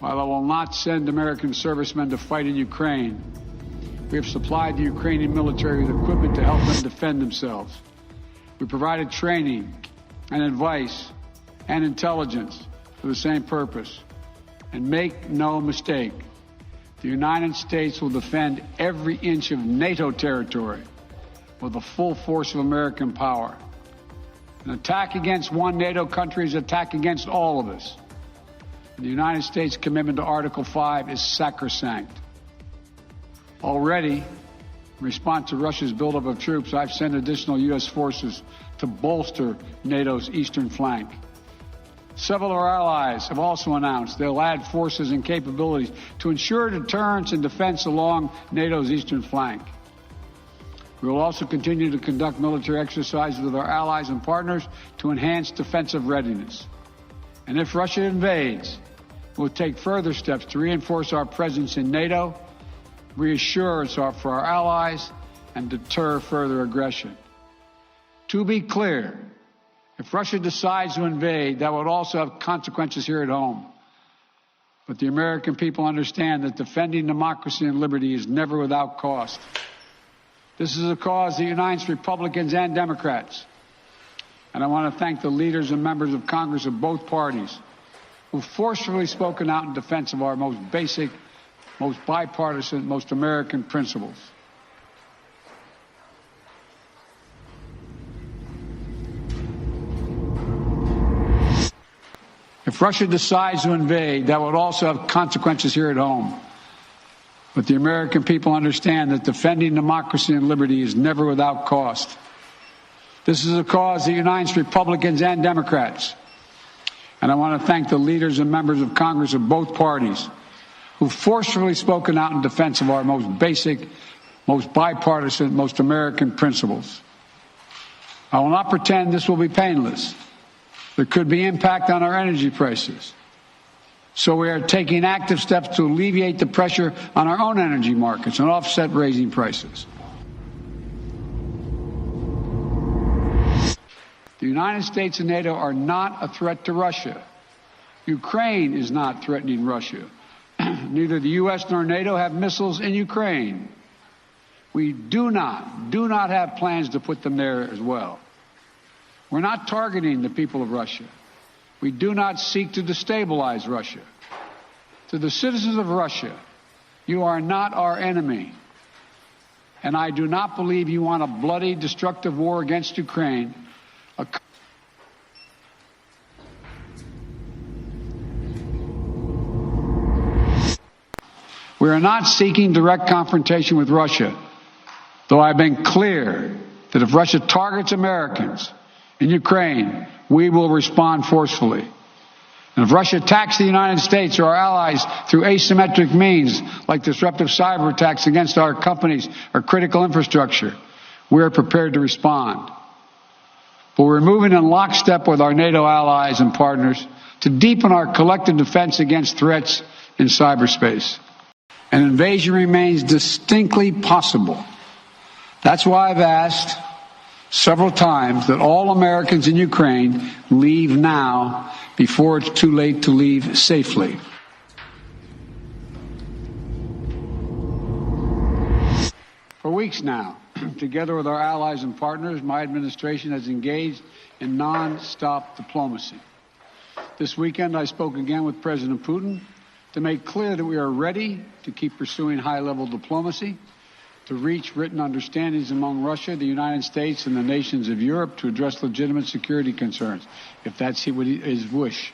While I will not send American servicemen to fight in Ukraine, we have supplied the Ukrainian military with equipment to help them defend themselves. We provided training and advice and intelligence for the same purpose. And make no mistake, the United States will defend every inch of NATO territory with the full force of American power. An attack against one NATO country is an attack against all of us. And the United States' commitment to Article 5 is sacrosanct. Already, in response to Russia's buildup of troops, I've sent additional U.S. forces to bolster NATO's eastern flank. Several of our allies have also announced they'll add forces and capabilities to ensure deterrence and defense along NATO's eastern flank. We will also continue to conduct military exercises with our allies and partners to enhance defensive readiness. And if Russia invades, we'll take further steps to reinforce our presence in NATO, reassure us for our allies, and deter further aggression. To be clear, if Russia decides to invade, that would also have consequences here at home. But the American people understand that defending democracy and liberty is never without cost. This is a cause that unites Republicans and Democrats. And I want to thank the leaders and members of Congress of both parties who've forcefully spoken out in defense of our most basic, most bipartisan, most American principles. If Russia decides to invade, that would also have consequences here at home. But the American people understand that defending democracy and liberty is never without cost. This is a cause that unites Republicans and Democrats. And I want to thank the leaders and members of Congress of both parties who've forcefully spoken out in defense of our most basic, most bipartisan, most American principles. I will not pretend this will be painless. There could be impact on our energy prices. So we are taking active steps to alleviate the pressure on our own energy markets and offset raising prices. The United States and NATO are not a threat to Russia. Ukraine is not threatening Russia. Neither the U.S. nor NATO have missiles in Ukraine. We do not have plans to put them there as well. We're not targeting the people of Russia. We do not seek to destabilize Russia. To the citizens of Russia, you are not our enemy. And I do not believe you want a bloody, destructive war against Ukraine. We are not seeking direct confrontation with Russia, though I've been clear that if Russia targets Americans in Ukraine, we will respond forcefully. And if Russia attacks the United States or our allies through asymmetric means, like disruptive cyber attacks against our companies or critical infrastructure, we are prepared to respond. But we're moving in lockstep with our NATO allies and partners to deepen our collective defense against threats in cyberspace. An invasion remains distinctly possible. That's why I've asked several times that all Americans in Ukraine leave now before it's too late to leave safely. For weeks now, together with our allies and partners, my administration has engaged in non-stop diplomacy. This weekend, I spoke again with President Putin to make clear that we are ready to keep pursuing high-level diplomacy, to reach written understandings among Russia, the United States, and the nations of Europe to address legitimate security concerns, if that's his wish.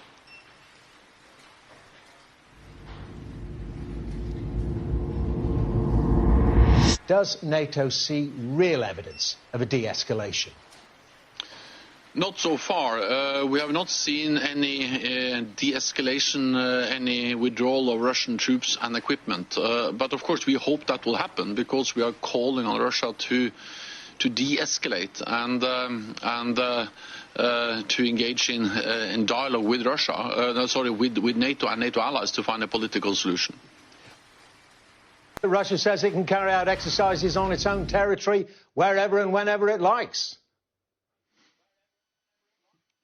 Does NATO see real evidence of a de-escalation? Not so far. We have not seen any de-escalation, any withdrawal of Russian troops and equipment. But of course we hope that will happen because we are calling on Russia to de-escalate and to engage in dialogue with Russia, with NATO and NATO allies to find a political solution. Russia says it can carry out exercises on its own territory wherever and whenever it likes.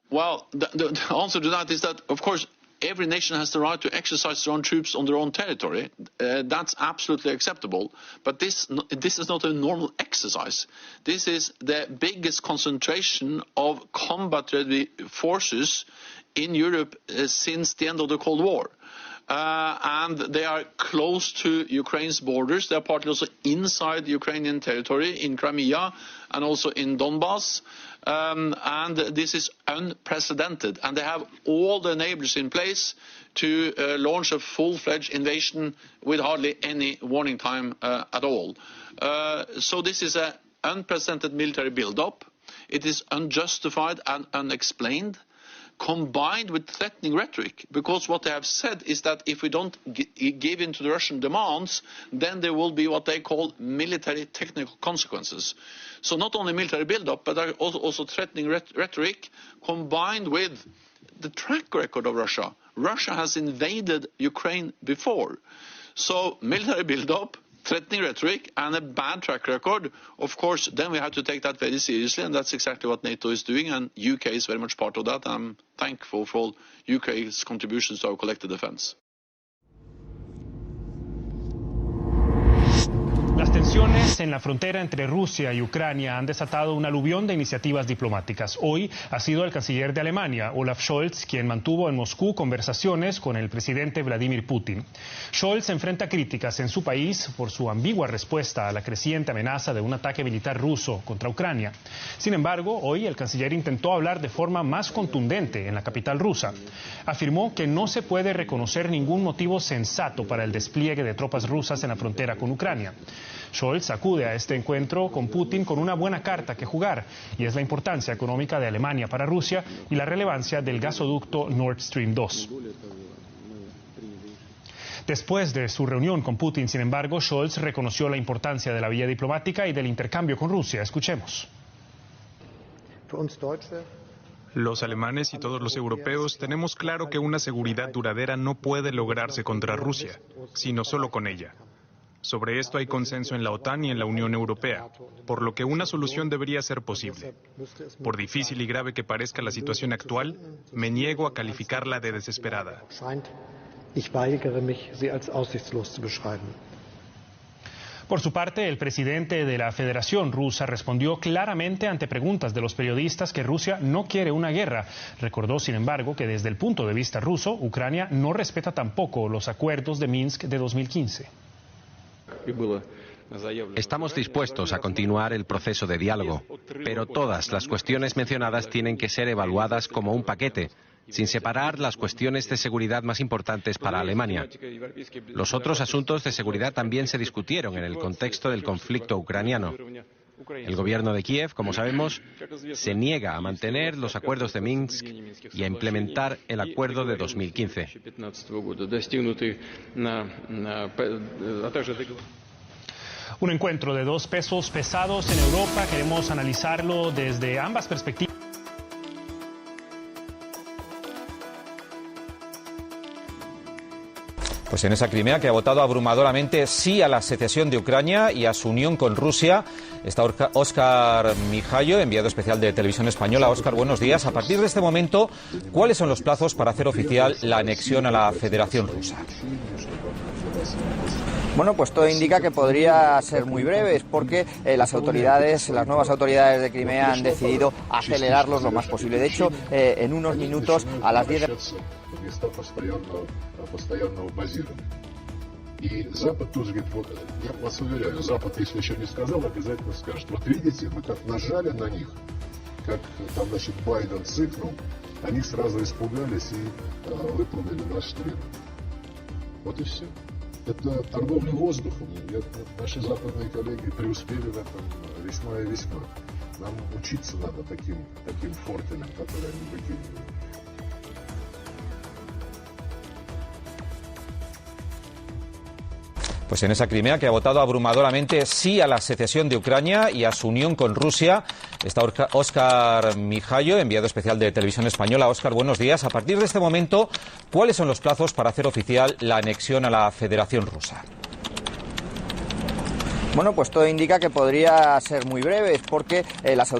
Well, the answer to that is that, of course, every nation has the right to exercise their own troops on their own territory. That's absolutely acceptable. But this is not a normal exercise. This is the biggest concentration of combat-ready forces in Europe since the end of the Cold War. And they are close to Ukraine's borders. They are partly also inside Ukrainian territory, in Crimea and also in Donbass. And this is unprecedented. And they have all the enablers in place to launch a full-fledged invasion with hardly any warning time at all. So this is an unprecedented military build-up. It is unjustified and unexplained, combined with threatening rhetoric, because what they have said is that if we don't give in to the Russian demands, then there will be what they call military technical consequences. So not only military build-up, but also threatening rhetoric, combined with the track record of Russia. Russia has invaded Ukraine before. So military build-up, threatening rhetoric, and a bad track record, of course, then we have to take that very seriously, and that's exactly what NATO is doing, and UK is very much part of that. I'm thankful for all UK's contributions to our collective defense. Las tensiones en la frontera entre Rusia y Ucrania han desatado un aluvión de iniciativas diplomáticas. Hoy ha sido el canciller de Alemania, Olaf Scholz, quien mantuvo en Moscú conversaciones con el presidente Vladimir Putin. Scholz enfrenta críticas en su país por su ambigua respuesta a la creciente amenaza de un ataque militar ruso contra Ucrania. Sin embargo, hoy el canciller intentó hablar de forma más contundente en la capital rusa. Afirmó que no se puede reconocer ningún motivo sensato para el despliegue de tropas rusas en la frontera con Ucrania. Scholz acude a este encuentro con Putin con una buena carta que jugar, y es la importancia económica de Alemania para Rusia y la relevancia del gasoducto Nord Stream 2. Después de su reunión con Putin, sin embargo, Scholz reconoció la importancia de la vía diplomática y del intercambio con Rusia. Escuchemos. Los alemanes y todos los europeos tenemos claro que una seguridad duradera no puede lograrse contra Rusia, sino solo con ella. Sobre esto hay consenso en la OTAN y en la Unión Europea, por lo que una solución debería ser posible. Por difícil y grave que parezca la situación actual, me niego a calificarla de desesperada. Por su parte, el presidente de la Federación Rusa respondió claramente ante preguntas de los periodistas que Rusia no quiere una guerra. Recordó, sin embargo, que desde el punto de vista ruso, Ucrania no respeta tampoco los acuerdos de Minsk de 2015. Estamos dispuestos a continuar el proceso de diálogo, pero todas las cuestiones mencionadas tienen que ser evaluadas como un paquete, sin separar las cuestiones de seguridad más importantes para Alemania. Los otros asuntos de seguridad también se discutieron en el contexto del conflicto ucraniano. El gobierno de Kiev, como sabemos, se niega a mantener los acuerdos de Minsk y a implementar el acuerdo de 2015. Un encuentro de dos pesos pesados en Europa. Queremos analizarlo desde ambas perspectivas. Pues en esa Crimea, que ha votado abrumadoramente sí a la secesión de Ucrania y a su unión con Rusia, está Óscar Mijayo, enviado especial de Televisión Española. Óscar, buenos días. A partir de este momento, ¿cuáles son los plazos para hacer oficial la anexión a la Federación Rusa? Bueno, pues todo indica que podría ser muy breve, es porque las nuevas autoridades de Crimea han decidido acelerarlos lo más posible. De hecho, en unos minutos, a las 10 de... постоянного базирования. И Запад тоже говорит, вот, я вас уверяю, Запад, если еще не сказал, обязательно скажет. Вот видите, мы как нажали на них, как там, значит, Байден цикнул, они сразу испугались и выполнили наш требования. Вот и все. Это торговля воздухом. Наши западные коллеги преуспели в этом весьма и весьма. Нам учиться надо таким фортелям, которые они выкидывают. Pues en esa Crimea, que ha votado abrumadoramente sí a la secesión de Ucrania y a su unión con Rusia, está Óscar Mijayo, enviado especial de Televisión Española. Óscar, buenos días. A partir de este momento, ¿cuáles son los plazos para hacer oficial la anexión a la Federación Rusa? Bueno, pues todo indica que podría ser muy breve, porque las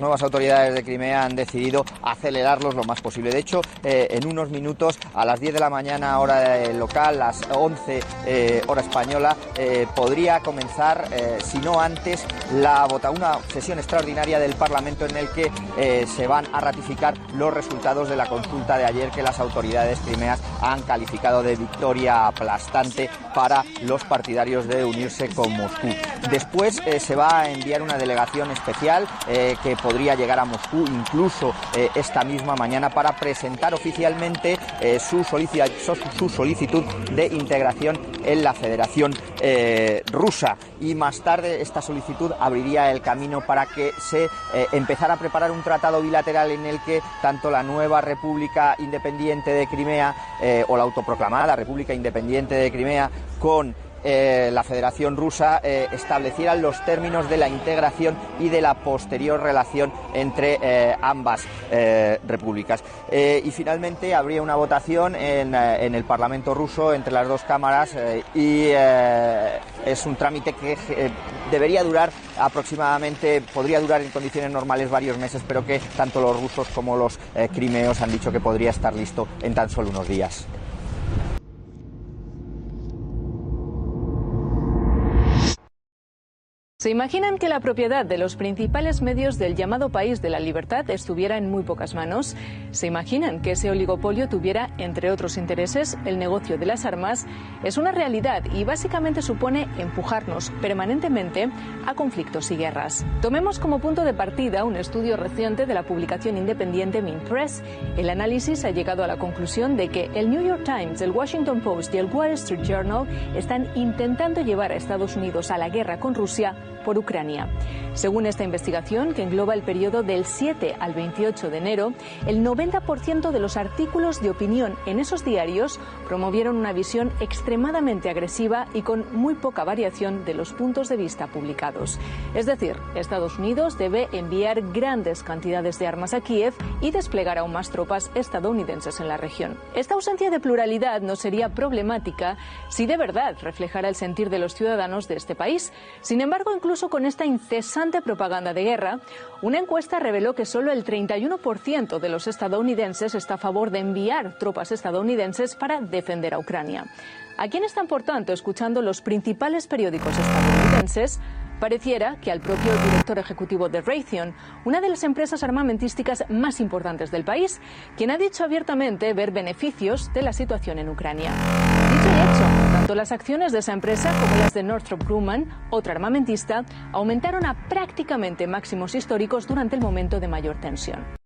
nuevas autoridades de Crimea han decidido acelerarlos lo más posible. De hecho, en unos minutos, a las 10 de la mañana hora local, las 11 hora española, podría comenzar, si no antes, una sesión extraordinaria del Parlamento en el que se van a ratificar los resultados de la consulta de ayer, que las autoridades crimeas han calificado de victoria aplastante para los partidarios de unirse con Moscú. Después se va a enviar una delegación especial que podría llegar a Moscú incluso esta misma mañana para presentar oficialmente su solicitud de integración en la Federación Rusa, y más tarde esta solicitud abriría el camino para que se empezara a preparar un tratado bilateral en el que tanto la nueva República Independiente de Crimea o la autoproclamada República Independiente de Crimea con la Federación Rusa establecieran los términos de la integración y de la posterior relación entre ambas repúblicas. Y finalmente habría una votación en el Parlamento ruso entre las dos cámaras y es un trámite que debería durar podría durar en condiciones normales varios meses, pero que tanto los rusos como los crimeos han dicho que podría estar listo en tan solo unos días. ¿Se imaginan que la propiedad de los principales medios del llamado país de la libertad estuviera en muy pocas manos? ¿Se imaginan que ese oligopolio tuviera, entre otros intereses, el negocio de las armas? Es una realidad y básicamente supone empujarnos permanentemente a conflictos y guerras. Tomemos como punto de partida un estudio reciente de la publicación independiente Mint Press. El análisis ha llegado a la conclusión de que el New York Times, el Washington Post y el Wall Street Journal están intentando llevar a Estados Unidos a la guerra con Rusia por Ucrania. Según esta investigación, que engloba el periodo del 7 al 28 de enero, el 90% de los artículos de opinión en esos diarios promovieron una visión extremadamente agresiva y con muy poca variación de los puntos de vista publicados. Es decir, Estados Unidos debe enviar grandes cantidades de armas a Kiev y desplegar aún más tropas estadounidenses en la región. Esta ausencia de pluralidad no sería problemática si de verdad reflejara el sentir de los ciudadanos de este país. Sin embargo, incluso con esta incesante propaganda de guerra, una encuesta reveló que solo el 31% de los estadounidenses está a favor de enviar tropas estadounidenses para defender a Ucrania. ¿A quién están, por tanto, escuchando los principales periódicos estadounidenses? Pareciera que al propio director ejecutivo de Raytheon, una de las empresas armamentísticas más importantes del país, quien ha dicho abiertamente ver beneficios de la situación en Ucrania. Dicho y hecho, tanto las acciones de esa empresa como las de Northrop Grumman, otra armamentista, aumentaron a prácticamente máximos históricos durante el momento de mayor tensión.